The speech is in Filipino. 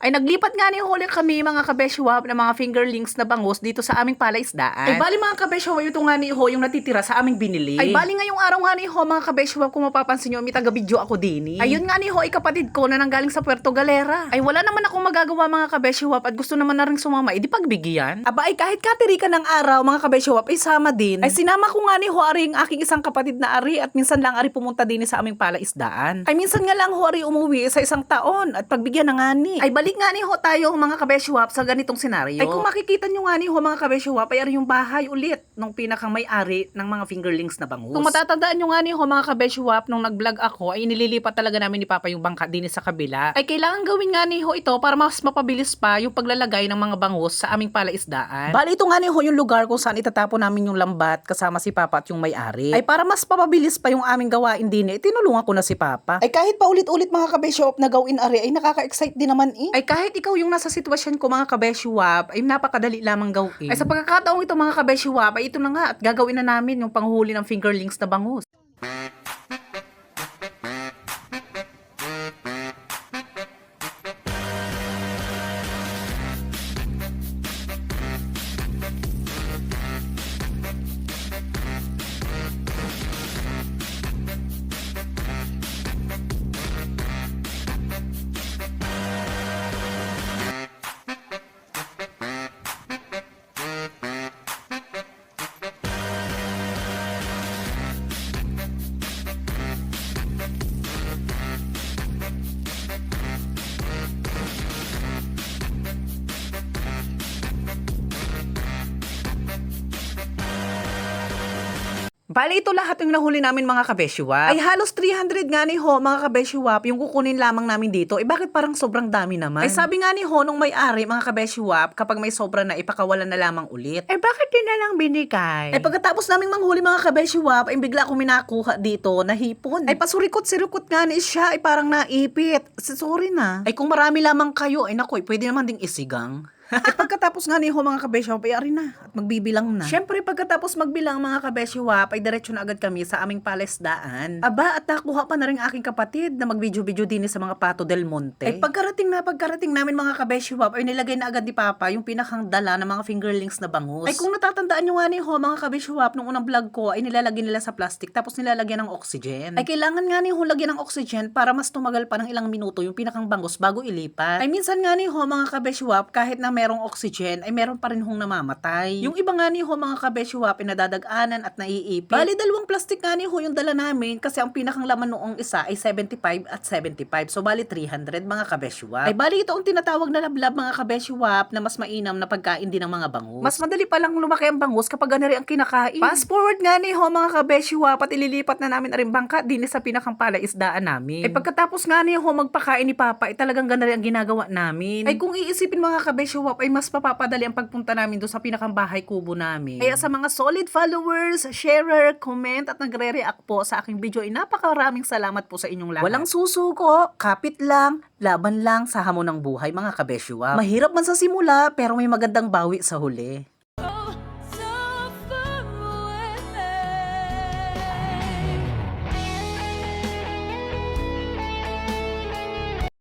Ay naglipat nga ni huli kami mga kabeshuwap ng mga fingerlings na bangus dito sa aming palaisdaan. Ay bali mga kabeshuwap, ito nga ni ho yung natitira sa aming binili. Ay bali ngayong araw nga ni ho mga kabeshuwap, kung mapapansin nyo, may taga-video ako din. Ayun nga ni ho, kapatid ko na nanggaling sa Puerto Galera. Ay wala naman akong magagawa mga kabeshuwap at gusto naman na rin sumama, edi pagbigyan. Aba ay kahit katiri ka ng araw mga kabeshuwap, ay sama din. Ay sinama ko nga ni ho ari ang aking isang kapatid na ari at minsan lang ari pumunta din sa aming palaisdaan. Ay minsan nga lang ho ari umuwi sa isang taon at pagbigyan na nga ni. Ay balik nga ni ho tayo mga kabeshuwap sa ganitong senaryo. Ay kung makikita nyo nga ni ho mga kabeshuwap, ay ari yung bahay ulit nung pinakang may-ari ng mga fingerlings na bangus. Kung matatandaan nyo nga ni ho mga kabeshuwap, nung nag-vlog ako, ay nililipat talaga namin ni Papa yung bangka din sa kabila. Ay kailangan gawin nga ni ho ito para mas mapabilis pa yung paglalagay ng mga bangus sa aming palaisdaan. Bali ito nga ni ho yung lugar kung saan itatapon namin yung lambat kasama si Papa at yung may-ari. Ay para mas mapabilis pa yung aming gawain din, tinulungan ko na si Papa. Ay kahit pa ulit-ulit mga kabeshuwap na gawin ari, ay nakaka-excite din naman Ay kahit ikaw yung nasa sitwasyon ko mga kabeshuwap, ay napakadali lamang gawin. Ay sa pagkakataong ito mga kabeshuwap, ay ito na nga at gagawin na namin yung panghuli ng fingerlings na bangus. Bali ito lahat yung nahuli namin mga kabeshuwap. Ay halos 300 nga ni ho mga kabeshuwap yung kukunin lamang namin dito. Bakit parang sobrang dami naman? Ay sabi nga ni ho nung may-ari mga kabeshuwap, kapag may sobra na ipakawalan na lamang ulit. Bakit din na lang binigay? Ay pagkatapos naming manghuli mga kabeshuwap, ay bigla akong minakuha dito na hipon. Ay pasurikot-sirikot nga ni siya, ay parang naipit. Sorry na. Ay kung marami lamang kayo, ay naku, pwede naman ding isigang. At pagkatapos nga ni ho mga kabeshuwap, ay ari na at magbibilang na. Syempre pagkatapos magbilang mga kabeshuwap, ay diretso na agad kami sa aming palaisdaan. Aba at nakuha pa na rin aking kapatid na mag-video-video din sa mga Pato del Monte. Ay pagkarating namin mga kabeshuwap, ay nilagay na agad ni Papa yung pinakang dala ng mga fingerlings na bangus. Ay kung natatandaan nyo nga ni ho mga kabeshuwap, nung unang vlog ko ay nilalagay nila sa plastic tapos nilalagyan ng oxygen. Ay kailangan nga ni ho lagyan ng oxygen para mas tumagal pa ng ilang minuto yung pinakang bangus bago ilipat. Ay minsan nga ni ho mga kabeshuwap, kahit na merong oxygen, ay meron pa rin hong namamatay. Yung iba nga ni ho mga kabeshuwap, ay nadadaganan at naiipit. Bali, dalawang plastic nga ni ho yung dala namin kasi ang pinakang laman noong isa ay 75 at 75. So bali 300 mga kabeshuwap. Ay bali ito ang tinatawag na lablab mga kabeshuwap na mas mainam na pagkain din ng mga bangus. Mas madali palang lumaki ang bangus kapag ganari ang kinakain. Fast forward nga ni ho mga kabeshuwap, at ililipat na namin ang bangka din sa pinakang palaisdaan namin. Ay pagkatapos nga ni ho magpakain ni Papa, ay talagang ganari ang ginagawa namin. Ay kung iisipin mga kabeshuwap, ay mas papapadali ang pagpunta namin doon sa pinakang bahay kubo namin. Kaya sa mga solid followers, sharer, comment at nagre-react po sa aking video, ay napakaraming salamat po sa inyong lahat. Walang susuko, kapit lang, laban lang sa hamon ng buhay mga kabeshuwap. Mahirap man sa simula, pero may magandang bawi sa huli.